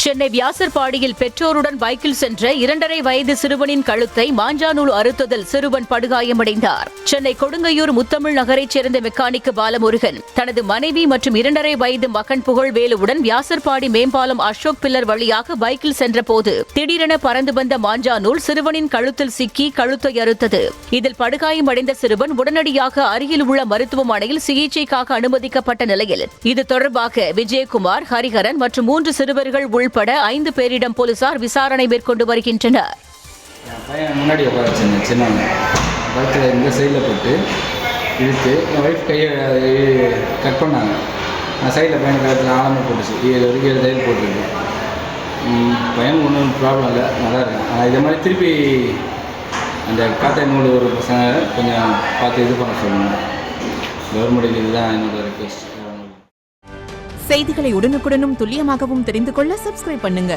சென்னை வியாசர்பாடியில் பெற்றோருடன் பைக்கில் சென்ற 2.5 வயது சிறுவனின் கழுத்தை மாஞ்சாநூல் அறுத்ததில் சிறுவன் படுகாயமடைந்தார். சென்னை கொடுங்கையூர் முத்தமிழ் நகரைச் சேர்ந்த மெக்கானிக் பாலமுருகன் தனது மனைவி மற்றும் 2.5 வயது மகன் புகழ்வேலுவுடன் வியாசர்பாடி மேம்பாலம் அசோக் பில்லர் வழியாக பைக்கில் சென்றபோது திடீரென பறந்து வந்த மாஞ்சாநூல் சிறுவனின் கழுத்தில் சிக்கி கழுத்தை அறுத்தது. இதில் படுகாயமடைந்த சிறுவன் உடனடியாக அருகில் உள்ள மருத்துவமனையில் சிகிச்சைக்காக அனுமதிக்கப்பட்ட நிலையில் இது தொடர்பாக விஜயகுமார், ஹரிஹரன் மற்றும் 3 சிறுவர்கள் உள்பட 5 பேரிடம் போலீசார் விசாரணை மேற்கொண்டு வருகின்றனர். முன்னாடி சின்ன இந்த சைடில் போட்டு இழுத்து என் ஒய்ஃப் கையை கட் பண்ணாங்க. நான் சைடில் பையன் கழுத்தில் ஆழமாக போட்டுச்சு. 7 தையல் போட்டுருக்கு. பையனுக்கு ஒன்றும் ப்ராப்ளம் இல்லை, நல்லா இருக்கேன். ஆனால் இதே மாதிரி திருப்பி அந்த காட்டை நூல் ஒரு பசங்க கொஞ்சம் பார்த்து இது பண்ண சொல்லணும். கவர்மெண்ட் இதுதான் என்னோட ரிக்வெஸ்ட். செய்திகளை உடனுக்குடனும் துல்லியமாகவும் தெரிந்து கொள்ள சப்ஸ்கிரைப் பண்ணுங்க.